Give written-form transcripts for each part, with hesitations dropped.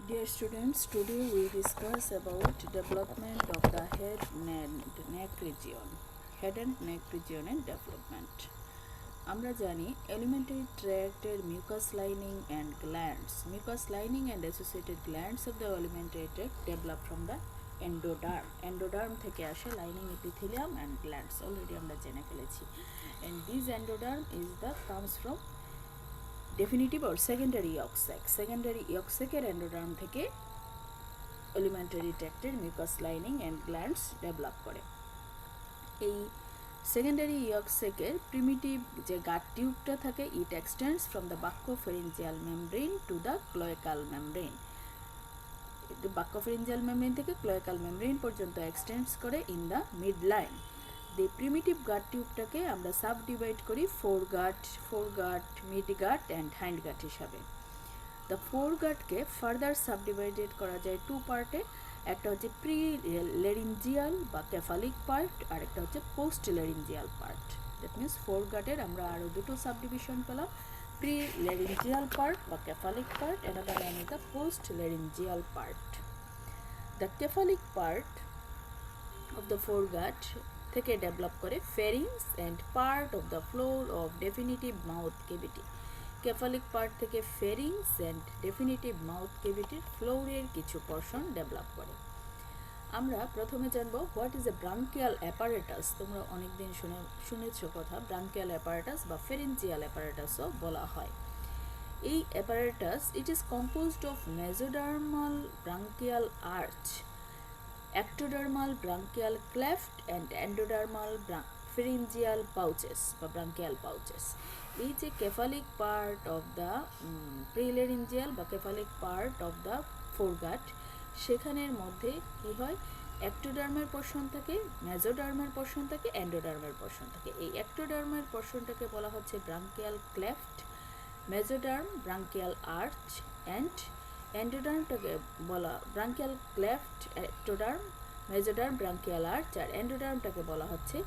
Dear students, today we discuss about development of the head and neck region. Head and neck region and development. আমরা জানি alimentary tract এর mucous lining and glands. Mucous lining and associated glands of the alimentary tract develop from the endoderm. Endoderm থেকে আসে lining epithelium and glands. Already আমরা জেনে ফেলেছি. And this endoderm comes from definitive আর secondary yolk sac. Secondary yolk স্যাকের endoderm থেকে elementary ট্র্যাক্টের mucous lining and glands develop করে। এই সেকেন্ডারি ইয়ক স্যাকের প্রিমিটিভ যে গাট টিউবটা থাকে it extends from the buccopharyngeal membrane to the cloacal membrane. Buccopharyngeal membrane থেকে ক্লোয়েকাল মেমব্রেন পর্যন্ত এক্সটেন্ডস করে in the midline. The primitive gut টিউবটাকে আমরা সাব ডিভাইড করি foregut, midgut and hindgut হিসাবে। দ্য foregut-কে ফার্দার সাব ডিভাইডেড করা যায় টু পার্টে। একটা হচ্ছে প্রি লেরিঞ্জিয়াল বা কেফালিক পার্ট, আর একটা হচ্ছে পোস্ট লেরিঞ্জিয়াল পার্ট। দ্যাট মিনস foregut-এর আমরা আরও দুটো সাব ডিভিশন পেলাম, প্রি লেরিঞ্জিয়াল পার্ট বা কেফালিক part, another one is the post laryngeal part. The cephalic part of the foregut থেকে ডেভেলপ করে pharynx and part of the floor of definitive mouth cavity. Cephalic part থেকে pharynx and definitive mouth কেভিটির ফ্লোরের কিছু portion develop করে। আমরা প্রথমে জানবো what is a branchial apparatus. তোমরা অনেকদিন শুনেছ কথা, ব্রাঙ্কিয়াল অ্যাপারেটাস বা ফেরেঞ্জিয়াল অ্যাপারেটাসও বলা হয়। এই apparatus it is composed of mesodermal branchial arch, ectodermal branchial cleft and endodermal pharyngeal pouches বা branchial pouches. এই যে cephalic part of the prelaryngeal বা cephalic part of the foregut, সেখানের মধ্যে কি হয়, ectodermal পোর্শন থাকে, mesodermal পোর্শন থাকে, endodermal পোর্শন থাকে। এই ectodermal পোর্শনটাকে বলা হচ্ছে branchial cleft, mesoderm branchial arch and এন্ডোডার্মটাকে বলা branchial cleft, ectoderm, mesoderm branchial arch, আর এন্ডোডার্মটাকে বলা হচ্ছে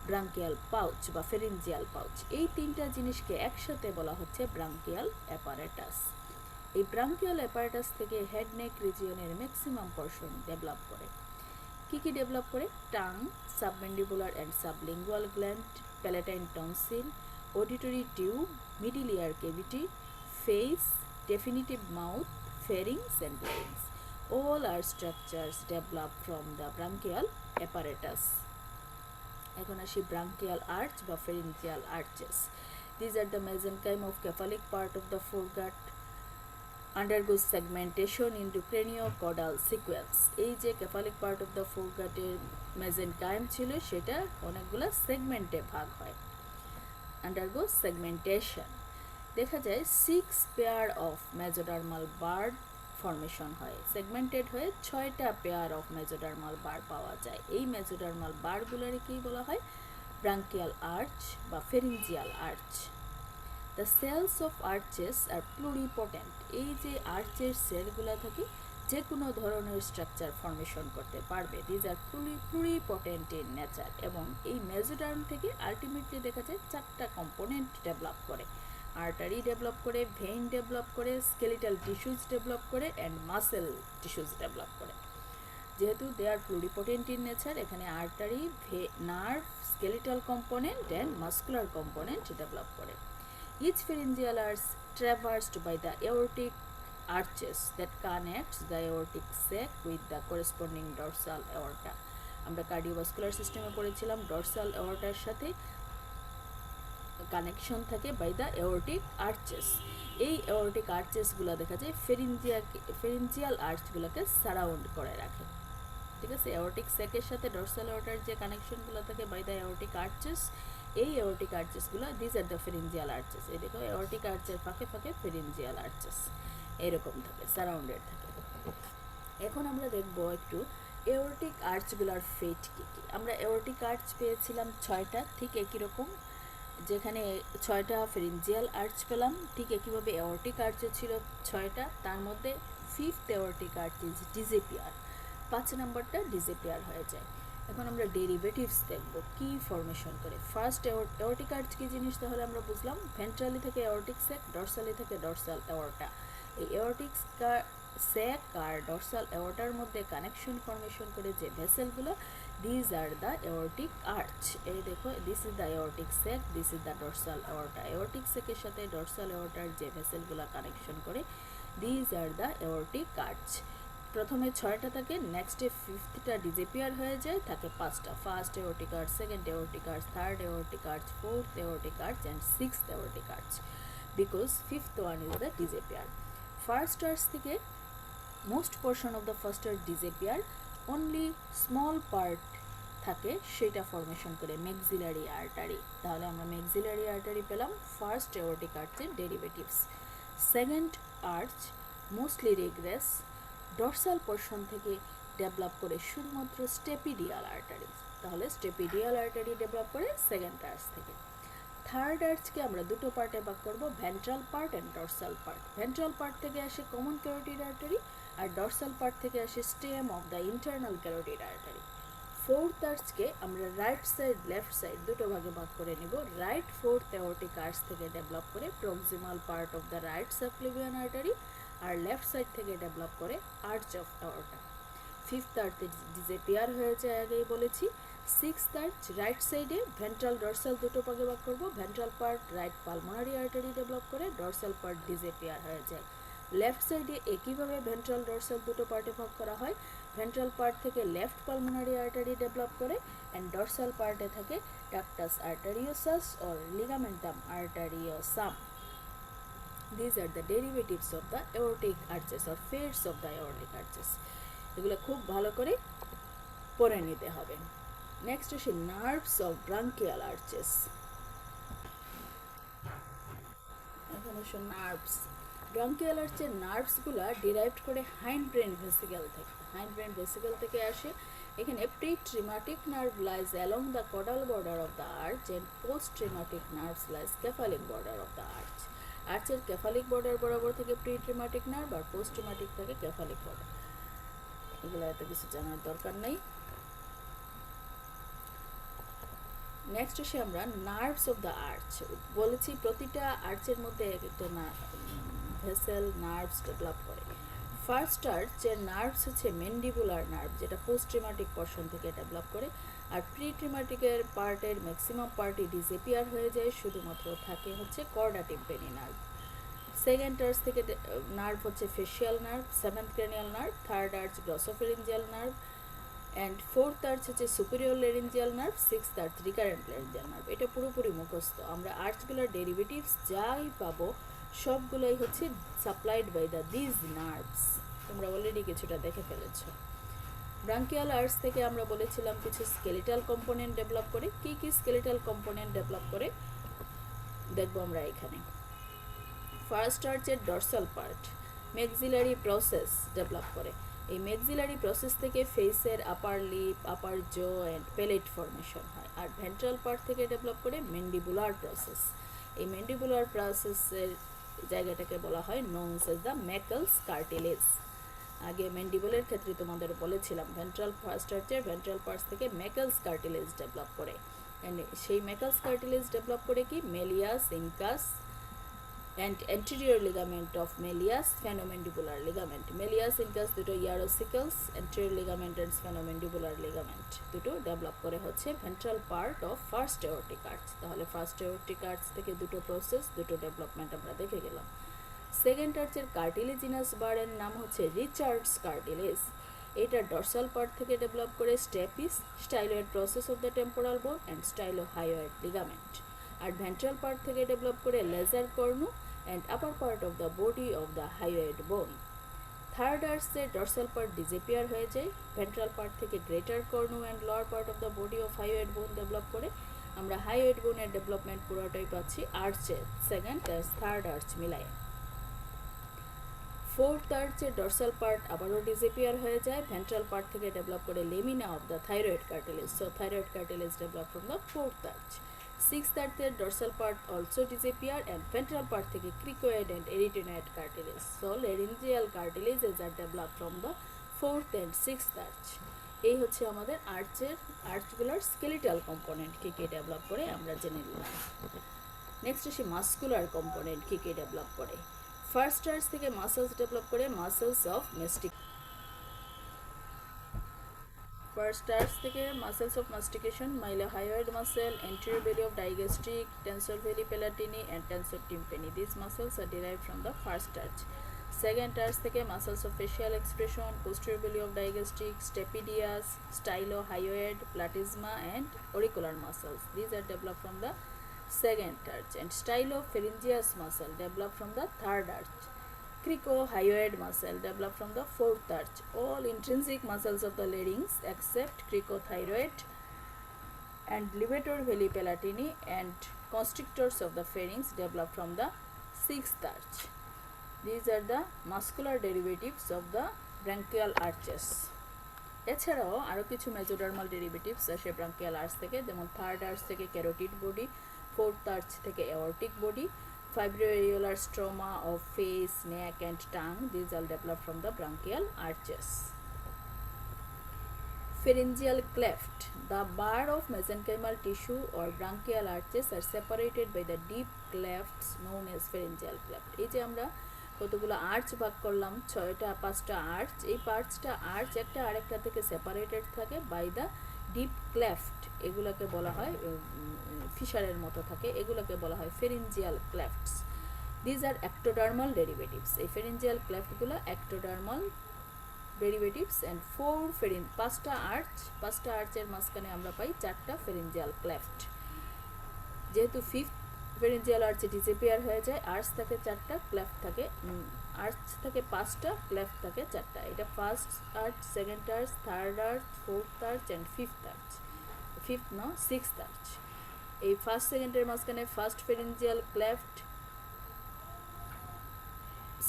ব্রাঙ্কিয়াল পাউচ বা ফেরিঞ্জিয়াল পাউচ। এই তিনটা জিনিসকে একসাথে বলা হচ্ছে ব্রাঙ্কিয়াল অ্যাপারেটাস। এই ব্রাঙ্কিয়াল অ্যাপারেটাস থেকে হেড নেক রিজিয়নের ম্যাক্সিমাম পোর্শন ডেভেলপ করে। কি ডেভেলপ করে? Tongue, submandibular and sublingual gland, palatine tonsil, auditory tube, middle ear cavity, face, definitive mouth, pharynx and larynx. All are structures developed from the branchial apparatus. এখন আসি branchial arch বা pharyngeal arches. These are the mesenchyme of cephalic part of the foregut, undergoes segmentation into craniocaudal sequence. এই যে cephalic part of the foregut এর mesenchyme ছিল সেটা অনেকগুলো সেগমেন্টে ভাগ হয়, undergoes segmentation। দেখা যায় 6 পেয়ার অফ মেজোডার্মাল বার্ড ফর্মেশন হয়, সেগমেন্টেড হয়ে 6টা পেয়ার অফ মেজোডার্মাল বার পাওয়া যায়। এই মেজোডার্মাল বারগুলোরে কি বলা হয়? ব্রাঙ্কিয়াল আর্চ বা pharyngeal arch. The cells of arches are pluripotent. এই যে আর্চের সেলগুলো থাকে যে কোনো ধরনের স্ট্রাকচার ফর্মেশন করতে পারবে। These are pluripotent in nature. এবং এই মেজোডার্ম থেকে আলটিমেটলি দেখা যায় 4টা কম্পোনেন্ট ডেভেলপ করে। আর্টারি ডেভেলপ করে, ভেইন ডেভেলপ করে, স্কেলিটাল টিস্যুজ ডেভেলপ করে অ্যান্ড মাসেল টিস্যুজ ডেভেলপ করে। যেহেতু they are pluripotent in nature, এখানে artery, nerve, skeletal component and muscular component develop করে। Each pharyngeal arch traversed by the aortic arches that connects the aortic sac with the corresponding dorsal aorta. আমরা cardiovascular সিস্টেমে পড়েছিলাম dorsal aortaর সাথে connection থাকে by the aortic arches. এই aortic আর্চেসগুলো দেখা যায় ফেরিঞ্জিয়াল আর্চগুলোকে surround করে রাখে। ঠিক আছে, এওরটিক স্যাকের সাথে ডরসাল এওরটার যে কানেকশনগুলো থাকে বাই দ্য এওরটিক আর্চেস, এই aortic আর্চেসগুলো this are the ফেরিঞ্জিয়াল arches. এই দেখো এওরটিক আর্চের ফাঁকে ফাঁকে ফেরিঞ্জিয়াল আর্চেস এরকম থাকে, সারাউন্ডেড থাকে। এখন আমরা দেখবো একটু এওরটিক আর্চগুলোর ফেট কী কী। আমরা এওরটিক আর্চ পেয়েছিলাম 6টা, ঠিক একই রকম যেখানে 6টা ফেরিঞ্জিয়াল আর্চ পেলাম, ঠিক একইভাবে এওরটিক আর্চও ছিল 6টা। তার মধ্যে 5th aortic arch is disappear, 5 নম্বরটা ডিজেপিয়ার হয়ে যায়। এখন আমরা ডেরিভেটিভস দেখব কি ফর্মেশন করে। ফার্স্ট এওরটিক আর্চ কি জিনিস তাহলে আমরা বুঝলাম, ভেন্ট্রালি থেকে এওরটিক স্যাক, ডরসালি থেকে ডরসাল এওরটা। এই এওরটিক স্যাক আর ডরসাল এওরটার মধ্যে কানেকশন ফর্মেশন করে যে ভেসেলগুলো, these are the aortic arch. এই দেখো, this is the aortic sac, this is the dorsal aorta. Aortic স্যাকের সাথে ডরসাল এওরটার যে ভেসেলগুলো কানেকশন করে, these are the aortic arch. প্রথমে 6টা থাকে, নেক্সটে 5টা ডিসঅ্যাপিয়ার হয়ে যায়, থাকে 5টা। First aortic arch, second aortic arch, third aortic arch, fourth aortic arch and sixth aortic arch, because fifth one is the disappear. First arch থেকে most portion of the first arch disappear, only small part থাকে, সেটা formation করে maxillary artery. তাহলে আমরা maxillary artery পেলাম first aortic আর্চের derivatives. Second arch mostly regress, dorsal portion থেকে develop করে শুধুমাত্র স্টেপিডিয়াল আর্টারি। তাহলে স্টেপিডিয়াল আর্টারি ডেভেলপ করে সেকেন্ড আর্চ থেকে। থার্ড আর্চকে আমরা দুটো পার্টে ভাগ করব, ventral part and dorsal part. Ventral part থেকে আসে কমন ক্যারোটিড আর্টারি, আর ডরসাল পার্ট থেকে আসে stem of the internal carotid artery. Fourth আর্চকে আমরা রাইট সাইড লেফট সাইড দুটো ভাগে ভাগ করে নিব। রাইট ফোর্থ এওরটিক আর্চ থেকে ডেভেলপ করে proximal part of the right subclavian artery, আর লেফট সাইড থেকে ডেভেলপ করে আর্চ অফ এওরটা। ফিফথ আর্চে ডিসঅ্যাপিয়ার হয়ে যায়, আগেই বলেছি। সিক্সথ আর্চ রাইট সাইডে ভেন্ট্রাল ডরসাল দুটো ভাগে ভাগ করব। Ventral part right pulmonary artery develop করে, ডরসাল পার্ট ডিসঅ্যাপিয়ার হয়ে যায়। লেফট সাইডে একইভাবে ভেন্ট্রাল ডরসাল দুটো পার্টে ভাগ করা হয়। ভেন্ট্রাল পার্ট থেকে লেফট পালমোনারি আর্টারি ডেভেলপ করে, অ্যান্ড ডরসাল পার্টে থাকে ductus arteriosus or ligamentum arteriosum. These are the derivatives of the aortic arches or fares of the aortic arches. এগুলো খুব ভালো করে পড়ে নিতে হবে। নেক্সট আসে নার্ভস অফ ব্রাঙ্কিয়াল আর্চেস। এখন আসে নার্ভস। ব্রাঙ্কিয়াল আর্চের নার্ভসগুলো ডিরাইভড করে হাইন্ড ব্রেন ভেসিকল থেকে। হাইন্ড ব্রেন ভেসিকল থেকে আসে। এখানে pretrematic nerve lies along the caudal border of the arch and posttrematic nerves lies cephalic border of the arch. আর্চের কেফালিক বর্ডার বরাবর থেকে প্রি-ট্রিমাটিক নার্ভ, আর পোস্ট-ট্রিমাটিক থেকে কেফালিক বর্ডার। এগুলো এত কিছু জানার দরকার নেই। নেক্সট আসে আমরা নার্ভস অফ দ্য আর্চ। বলেছি প্রতিটা আর্চের মধ্যে একটা ভেসেল নার্ভস ডেভেলপ করে। ফার্স্ট আর্চের নার্ভস হচ্ছে ম্যান্ডিবুলার নার্ভ, যেটা পোস্ট-ট্রিমাটিক পোর্শন থেকে ডেভেলপ করে, আর প্রি-ট্রিমাটিকের পার্টের ম্যাক্সিমাম পার্টই ডিসঅ্যাপিয়ার হয়ে যায়, শুধুমাত্র থাকে হচ্ছে chorda tympani nerve. Second arch থেকে নার্ভ হচ্ছে facial nerve, seventh cranial nerve, third arch glossopharyngeal nerve, and fourth arch হচ্ছে superior laryngeal nerve, sixth arch recurrent laryngeal nerve. এটা পুরোপুরি মুখস্থ। আমরা আর্চগুলোর ডেরিভেটিভস যাই পাবো সবগুলোই হচ্ছে supplied by the these nerves. তোমরা অলরেডি কিছুটা দেখে ফেলেছ। ব্রাঙ্কিয়াল আর্চ থেকে আমরা বলেছিলাম কিছু স্কেলিটাল কম্পোনেন্ট ডেভেলপ করে। কি কি স্কেলিটাল কম্পোনেন্ট ডেভেলপ করে দেখবো আমরা এখানে। ফার্স্ট আর্চের dorsal part maxillary process develop করে। এই ম্যাক্সিলারি প্রসেস থেকে ফেসের upper lip, upper jaw and palate formation হয়। আর ভেন্ট্রাল পার্ট থেকে ডেভেলপ করে ম্যান্ডিবুলার প্রসেস। এই ম্যান্ডিবুলার প্রসেসের জায়গাটাকে বলা হয় known as the Meckel's cartilage. আগে ম্যান্ডিবুলের ক্ষেত্রে তোমাদের বলেছিলাম ভেন্ট্রাল ফার্স্ট আর্চের ভেন্ট্রাল পার্টস থেকে ম্যাকলস কার্টিলেজ ডেভেলপ করে। সেই ম্যাকলস কার্টিলেজ ডেভেলপ করে কি malleus, incus and anterior ligament of Malleus, sphenomandibular ligament. Malleus, incus দুটো ear ossicles, anterior ligament and sphenomandibular ligament দুটো ডেভেলপ করে হচ্ছে ventral part of first aortic arch. তাহলে ফার্স্ট এওরটিক আর্চ থেকে দুটো প্রসেস, দুটো ডেভেলপমেন্ট আমরা দেখে গেলাম। সেকেন্ড আর্চের কার্টিলেজিনাস বারের নাম হচ্ছে রিচার্ডস কার্টিলেজ। এটা ডরসাল পার্ট থেকে ডেভেলপ করে stapes, styloid process of the temporal bone and stylohyoid ligament. আর ভেন্ট্রাল পার্ট থেকে ডেভেলপ করে lesser cornu and upper part of the body of the hyoid bone. Third arch dorsal part disappear হয়ে যায়। ventral part থেকে greater cornu and lower part of the body of hyoid bone develop করে। আমরা hyoid bone এর development পুরোটাই পাচ্ছি আর্চের second আর third arch মিলায়ে। Fourth আর্চের dorsal part আবারও ডিসঅ্যাপিয়ার হয়ে যায়। ভেন্ট্রাল পার্ট থেকে ডেভেলপ করে lamina of the thyroid cartilage. So thyroid cartilage develop from the fourth arch. Sixth arch dorsal part also disappear and ventral part থেকে cricoid and arytenoid cartilage. So laryngeal cartilages are developed from the fourth and sixth arch. এই হচ্ছে আমাদের আর্চগুলোর skeletal component কি কি develop করে আমরা জেনে নিলাম। নেক্সট আসি মাস্কুলার কম্পোনেন্ট কি কি ডেভেলপ করে। ফার্স্ট আর্চ থেকে মাসেলস ডেভেলপ করে মাসেলস অফ ফার্স্ট আর্চ থেকে muscles of mastication mylohyoid muscle, anterior belly of digastric, tensor belli palatini and tensor tympani. These muscles are derived from the first arch. Second arch থেকে muscles of facial expression, posterior belly of digastric, stapedius, stylohyoid, platysma and auricular muscles. These are developed from the second arch. And stylopharyngeus muscle developed from the third arch. Cricohyoid muscle developed from the fourth arch. All intrinsic muscles of the larynx except cricothyroid and levator belli palatini and constrictors of the pharynx developed from the sixth arch. These are the muscular derivatives of the branchial arches. এছাড়াও আরও কিছু মেজোডার্মাল derivatives আসে branchial arch থেকে, যেমন third arch থেকে carotid body, fourth arch থেকে aortic body, fibroareolar stroma of face, neck and tongue. These all develop from the branchial arches. Pharyngeal cleft. The bar of mesenchymal tissue or branchial arches are separated by the deep clefts known as pharyngeal cleft. এই যে আমরা কতগুলো arch ভাগ করলাম, 5টা arch, এই 5টা arch একটা আরেকটা থেকে সেপারেটেড থাকে বাই দ্য ডিপ ক্লেফট। এগুলোকে বলা হয় ফিশারের মতো থাকে, এগুলোকে বলা হয় ফেরিঞ্জিয়াল ক্লেফটস। These are অ্যাক্টোডার্মাল derivatives. এই ফেরিঞ্জিয়াল ক্লেফটগুলো অ্যাক্টোডার্মাল ডেরিভেটিভস অ্যান্ড 5টা আর্চের মাঝখানে আমরা পাই 4টা ফেরিঞ্জিয়াল ক্লেফট। যেহেতু ফিফথ ফেরিঞ্জিয়াল আর্চ ডিসঅ্যাপিয়ার হয়ে যায়, আর্চ থাকে 4টা, ক্লেফট থাকে আর্চ থাকে 5টা, ক্লেফট থাকে 4টা। এটা first arch, second arch, third arch, fourth arch and fifth arch. Sixth arch. এই ফার্স্ট সেকেন্ডের মাঝখানে ফার্স্ট ফেরিঞ্জিয়াল ক্লেফট,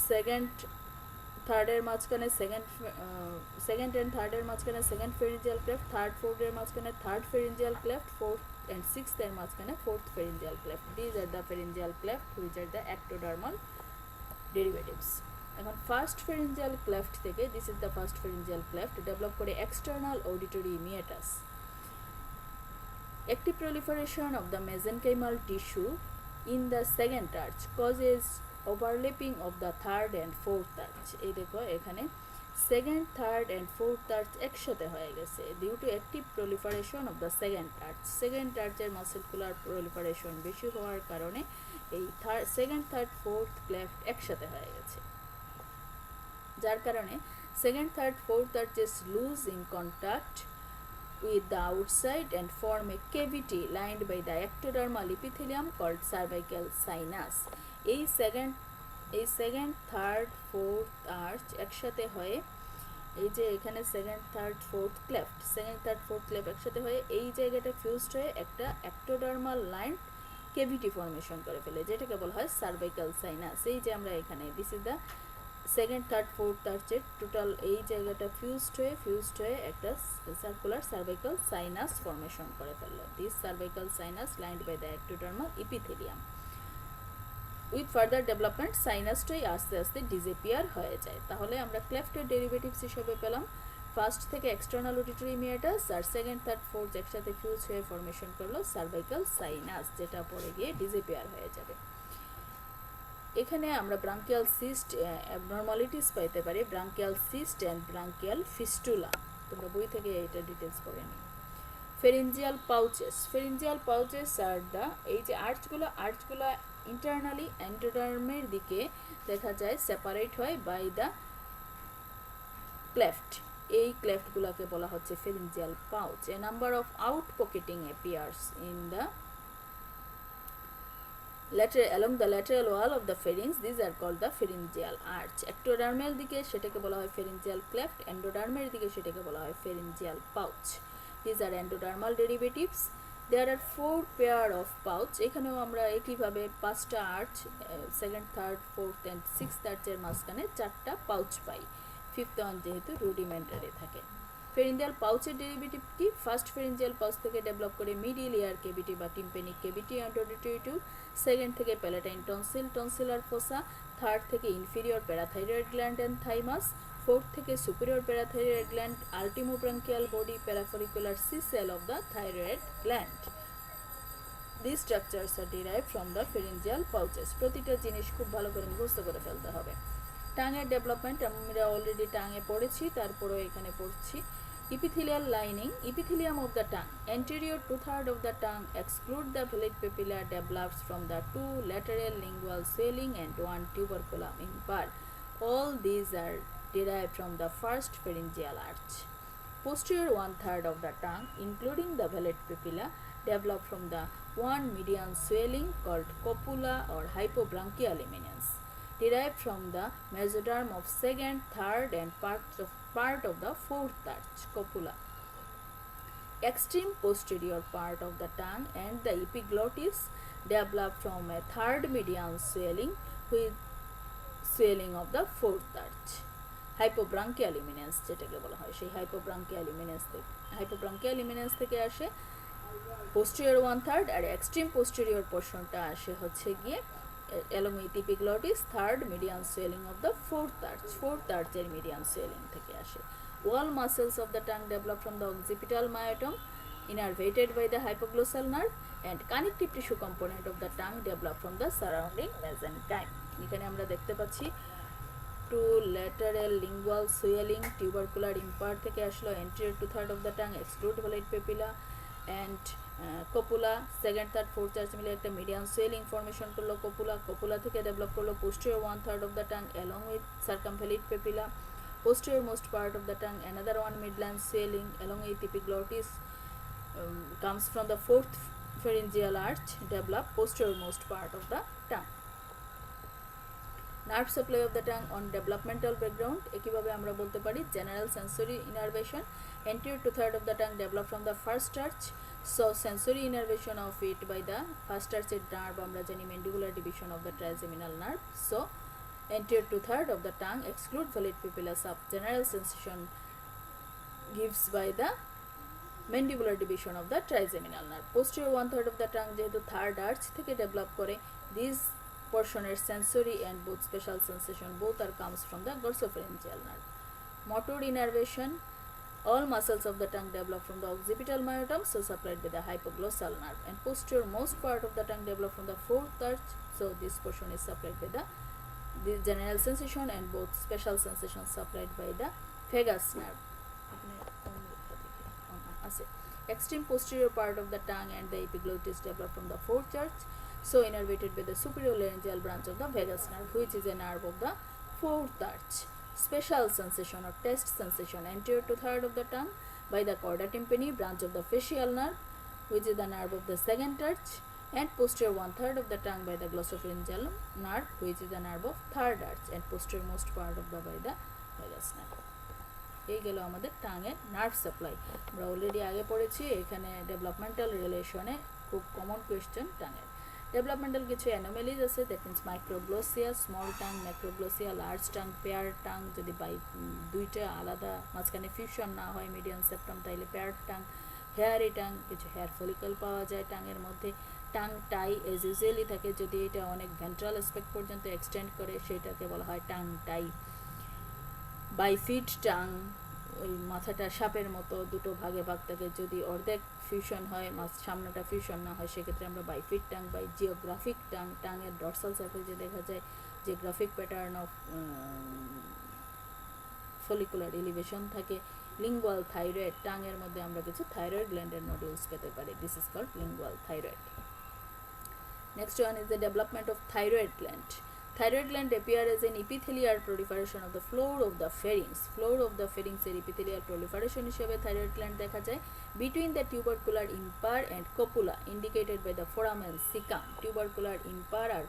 সেকেন্ড থার্ডের মাঝখানে সেকেন্ড অ্যান্ড থার্ডের মাঝখানে সেকেন্ড ফেরিঞ্জিয়াল ক্লেফট, থার্ড ফোর্থের মাঝখানে third pharyngeal cleft, fourth and sixth এর মাঝখানে fourth pharyngeal cleft. These are the pharyngeal cleft which are the ectodermal derivatives. এখন ফার্স্ট pharyngeal cleft থেকে, this is the first pharyngeal cleft, develop করে external auditory meatus. Active proliferation of the mesenchymal tissue in the second arch causes overlapping of the third and fourth arch. এই দেখো এখানে second, third and fourth arch একসাথে হয়ে গেছে due to active proliferation of the second arch. Second আর্চের muscular proliferation বেশি হওয়ার কারণে এই সেকেন্ড, থার্ড, ফোর্থ ক্লেফট একসাথে হয়ে গেছে, যার কারণে second, third, fourth arches lose in contact with the outside and form a cavity lined by the ectodermal epithelium called cervical sinus. এই সেকেন্ড, থার্ড, ফোর্থ আর্চ একসাথে হয়ে, এই যে এখানে সেকেন্ড, থার্ড, ফোর্থ ক্লেফট একসাথে হয়ে এই জায়গাটা ফিউজড হয়ে একটা অ্যাক্টোডার্মাল লাইন কেভিটি ফর্মেশন করে ফেলে, যেটাকে বলা হয় সার্ভাইকাল সাইনাস। এই যে আমরা এখানে this is the second, third, fourth আর্চের টোটাল এই জায়গাটা ফিউজড হয়ে একটা সার্কুলার সার্ভাইকাল সাইনাস ফর্মেশন করে ফেললো। This cervical sinus lined by the ectodermal epithelium. With further development সাইনাসটাই আস্তে আস্তে ডিসঅ্যাপিয়ার হয়ে যায়। তাহলে আমরা ক্লেফটের ডেরিভেটিভস হিসেবে পেলাম ফার্স্ট থেকে এক্সটার্নাল অডিটরি মিয়াটাস, আর সেকেন্ড, থার্ড, ফোর্থ একসাথে ফিউজ হয়ে ফর্মেশন করলো সার্ভাইকাল সাইনাস, যেটা পরে গিয়ে ডিসঅ্যাপিয়ার হয়ে যাবে। এখানে আমরা ব্রাঙ্কিয়াল সিস্ট অ্যাবনর্মালিটিস পাইতে পারি, branchial cyst and branchial fistula. তোমরা বই থেকে এটা ডিটেলস পড়ে নিই। ফেরিঞ্জিয়াল পাউচেস আর দ্য, এই যে আর্চগুলো ইন্টারনালি এন্ডোডার্মের দিকে দেখা যায় সেপারেট হয় বাই দ্য ক্লেফট। এই ক্লেফটগুলোকে বলা হচ্ছে pharyngeal pouch. A number of outpocketing appears in the along the lateral wall of the pharynx. These are called the pharyngeal arch. ectodermal দিকে সেটাকে বলা হয় pharyngeal cleft, endodermal দিকে সেটাকে বলা হয় pharyngeal pouch. These are endodermal derivatives. There are 4 pair of pouch. এখানেও আমরা একইভাবে 5টা arch, second, third, fourth and sixth আর্চের মাঝখানে 4টা পাউচ পাই, ফিফথ ওয়ান যেহেতু রুডিমেন্টারি থাকে। ফেরিঞ্জিয়াল পাউচের ডেরিভেটিভ কি? ফার্স্ট ফেরিঞ্জিয়াল পাউচ থেকে ডেভেলপ করে মিডিল ইয়ার কেভিটি বা tympanic cavity and auditory tube, second থেকে প্যালাটাইন টনসিলার ফোসা, থার্ড থেকে inferior parathyroid gland and thymus, fourth থেকে superior parathyroid gland, ultimobranchial body, parafollicular C cell of the thyroid gland. These structures are derived from the pharyngeal pouches. প্রতিটা জিনিস খুব ভালো করে মুখস্থ করে ফেলতে হবে। টাঙের ডেভেলপমেন্ট আমরা অলরেডি টাঙে পড়েছি, তারপরেও এখানে পড়ছি। Epithelial lining, epithelium of the tongue. Anterior 2/3 of the tongue exclude the velate papilla develops from the 2 lateral lingual swelling and 1 tuberculum in part. All these are derived from the first pharyngeal arch. Posterior 1/3 of the tongue, including the velate papilla, develop from the 1 median swelling called copula or hypobranchial eminence, derived from the mesoderm of 2nd, 3rd and part of the 4th arch, copula. Extreme posterior part of the tongue and the epiglottis develop from a 3rd median swelling with swelling of the 4th arch. Hypobranchial eminence যেটাকে বলা হয়, সেই hypobranchial eminence থেকে আসে posterior 1/3 আর extreme posterior portionটা আসে হচ্ছে গিয়ে along with epiglottis 3rd median swelling of the 4th arch এর median swelling থেকে আসে। Wall muscles of the tongue develop from the occipital meatum innervated by the hypoglossal nerve and connective tissue component of the tongue develop from the surrounding mesenchyme. এখানে আমরা দেখতে পাচ্ছি 2 lateral lingual swelling tubercular impart থেকে আসলো, anterior 2/3 of the tongue exclude velate papilla and copula, 2nd, 3rd, 4th arch মিলে একটা median swelling formation করলো copula থেকে develop করলো posterior 1/3 of the tongue along with circumvallate papilla, posterior most part of the tongue another 1 midline swelling along with epiglottis comes from the 4th pharyngeal arch, develop posterior most part of the tongue. Nerve supply of the tongue on developmental background একইভাবে আমরা বলতে পারি general sensory innervation, anterior 2/3 of the tongue develop from the first arch, so sensory innervation of it by the first arch এর nerve আমরা জানি mandibular division of the trigeminal nerve, so anterior 2/3 of the tongue exclude velate papilla sub general sensation gives by the mandibular division of the trigeminal nerve. Posterior 1/3 of the tongue যেহেতু third arch থেকে develop করে, these portioner sensory and both special sensation both are comes from the glossopharyngeal nerve. Motor innervation, all muscles of the tongue develop from the occipital meatum, so supplied by the hypoglossal nerve, and posterior most part of the tongue develop from the 4th arch, so this portion is supplied by the general sensation and both special sensation supplied by the vagus nerve. Extreme posterior part of the tongue and the epiglottis develop from the 4th arch, so innervated by the superior laryngeal branch of the vagus nerve, which is a nerve of the 4th arch. Special sensation or taste sensation anterior 2/3 of the tongue by the chorda tympani branch of the facial nerve, which is the nerve of the 2nd arch, and posterior 1/3 of the tongue by the glossopharyngeal nerve, which is the nerve of 3rd arch, and posterior most part of the by the vagus nerve. এই গেল আমাদের টাঙের nerve supply. আমরা already আগে পড়েছি, এখানে developmental রিলেশনে খুব common question টাঙের। Developmental কিছু অ্যানোমেলিজ আছে, that means microglossia, small tongue, macroglossia, large tongue, pair tongue, যদি বাই দুইটা আলাদা মাঝখানে ফিউশন না হয় মিডিয়ান সেপ্টাম তাইলে পেয়ার টাং, হেয়ারি টাং, কিছু হেয়ার ফলিকল পাওয়া যায় টাঙের মধ্যে। টাং টাই এজ ইউজুয়ালি থাকে, যদি এটা অনেক ভেন্ট্রাল অ্যাসপেক্ট পর্যন্ত এক্সটেন্ড করে সেটাকে বলা হয় টাং টাই। বাইফিট টাং, ওই মাথাটা সাপের মতো দুটো ভাগে ভাগ থাকে, যদি অর্ধেক ফিউশন হয় সামনেটা ফিউশন না হয় সেক্ষেত্রে আমরা bifid tongue. By geographic tongue, টাঙের ডর্সাল সারফেসে দেখা যায় geographic pattern of follicular elevation থাকে। লিঙ্গুয়াল থাইরয়েড, টাঙের মধ্যে আমরা কিছু থাইরয়েড গ্ল্যান্ডের নোডুলস পেতে পারি, this is called lingual thyroid. Next one is the development of thyroid gland. Thyroid gland appear as an epithelial proliferation of the floor of the pharynx. Floor of the pharynx এর epithelial proliferation হিসেবে thyroid gland দেখা যায় between the tubercular impar and copula indicated by the foramen cecum. Tubercular impar R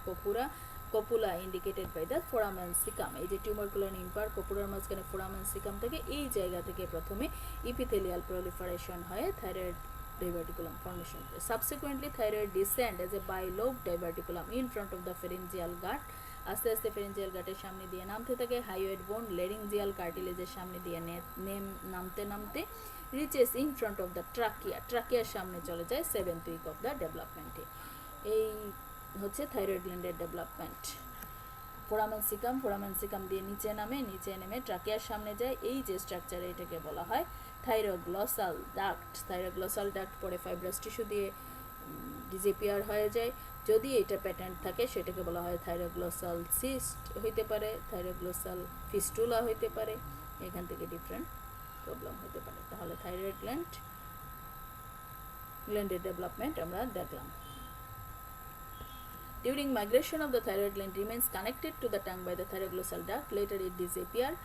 copula indicated by the foramen cecum. এই যে tubercular impar copulaর মাঝখানে foramen cecum থেকে এই জায়গা থেকে প্রথমে epithelial proliferation হয় thyroid diverticulum formation. Subsequently thyroid descend as a bilobed diverticulum in front of the pharyngeal gut. আস্তে আস্তে ফেরেঞ্জিয়াল গাটের সামনে দিয়ে নামতে থাকে, হাইওয়েড বোন লেরিঞ্জিয়াল কার্টিলেজের সামনে দিয়ে নামতে নামতে reaches in front of the ট্রাকিয়ার সামনে চলে যায় 7th উইক অফ দ্য ডেভেলপমেন্টে। এই হচ্ছে থাইরয়েড গ্ল্যান্ডের ডেভেলপমেন্ট। ফোরামেন সিকাম দিয়ে নিচে নেমে ট্রাকিয়ার সামনে যায়, এই যে স্ট্রাকচার এটাকে বলা হয় থাইরোগ্লসাল ডাক্ট। থাইরোগ্লসাল ডাক্ট পরে ফাইব্রাস টিস্যু দিয়ে ডিসঅ্যাপিয়ার হয়ে যায়। যদি এটা প্যাটার্ন থাকে সেটাকে বলা হয় থাইরোগ্লোসাল সিস্ট হইতে পারে, থাইরোগ্লোসাল ফিস্টুলা হইতে পারে, এখান থেকে ডিফারেন্ট প্রবলেম হতে পারে। তাহলে থাইরয়েড গ্ল্যান্ডের ডেভেলপমেন্ট আমরা দেখলাম। During migration of the thyroid gland remains connected to the tongue by the thyroglossal duct. Later it disappears.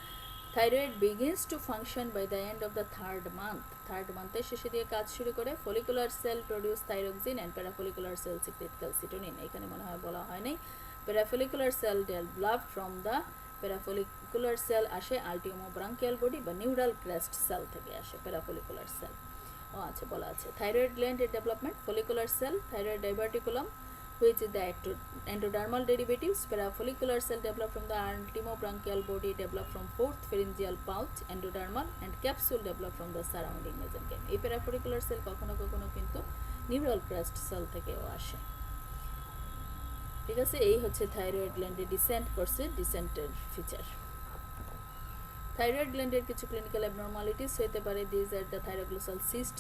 Thyroid begins to function by the end of the third month. Third month শেষে দিয়ে কাজ শুরু করে। Follicular cell produce thyroxine and parafollicular cell secrete calcitonin. এখানে মনে হয় বলা হয় নাই। Parafollicular cell develop from the parafollicular cell আসে alveolo-bronchial body বা neural crest cell থেকে আসে parafollicular cell। আচ্ছা বলা আছে thyroid gland development, follicular cell, thyroid diverticulum, which is the endodermal derivatives. Parafollicular cell develop from the alveolo-bronchial body, develop from fourth pharyngeal pouch, endodermal, and capsule develop from the surrounding mesenchyme. এই parafollicular cell কখনো কখনো কিন্তু neural crest cell থেকেও আসে। ঠিক আছে, এই হচ্ছে থাইরয়েড গ্ল্যান্ডে ডিসেন্ট করছে, ডিসেন্টের ফিচার। থাইরয়েড গ্ল্যান্ডের কিছু ক্লিনিক্যাল অ্যাবনর্মালিটিস হতে পারে। This are the thyroglossal cyst,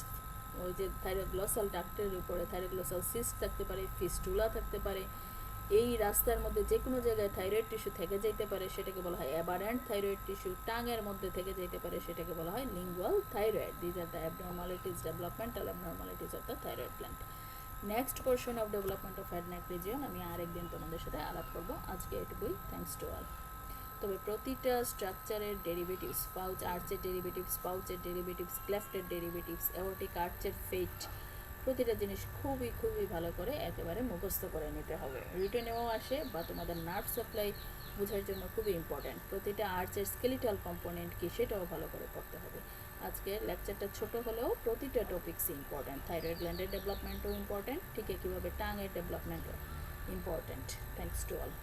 ওই যে থাইরোগ্লোসাল ডাক্টের উপরে থাইরোগ্লোসাল সিস্ট থাকতে পারে, ফিস্টুলা থাকতে পারে। এই রাস্তার মধ্যে যে কোনো জায়গায় থাইরয়েড টিস্যু থেকে যেতে পারে, সেটাকে বলা হয় অ্যাবারেন্ট থাইরয়েড টিস্যু। টাঙের মধ্যে থেকে যেতে পারে, সেটাকে বলা হয় lingual thyroid. This are the abnormalities, developmental abnormalities of the thyroid gland. Next portion of development of head neck region আমি আরেকদিন তোমাদের সাথে আলাপ করবো। আজকে এটুকুই। Thanks to all. তবে প্রতিটা স্ট্রাকচারের ডেরিভেটিভস, পাউচ আর্চের ডেরিভেটিভস, পাউচের ডেরিভেটিভস, ক্লেফটের ডেরিভেটিভস, এওরটিক আর্চের ফেট, প্রতিটা জিনিস খুবই খুবই ভালো করে একেবারে মুখস্থ করে নিতে হবে। রিটেনেও আসে বা তোমাদের নার্ভ সাপ্লাই বোঝার জন্য খুবই ইম্পর্ট্যান্ট। প্রতিটা আর্চের স্কেলিটাল কম্পোনেন্ট কি সেটাও ভালো করে পড়তে হবে। আজকে লেকচারটা ছোট হলেও প্রতিটা টপিকসই ইম্পর্ট্যান্ট। থাইরয়েড গ্ল্যান্ডের ডেভেলপমেন্টও ইম্পর্ট্যান্ট, ঠিক কীভাবে টাঙের ডেভেলপমেন্টও ইম্পর্ট্যান্ট। Thanks to all.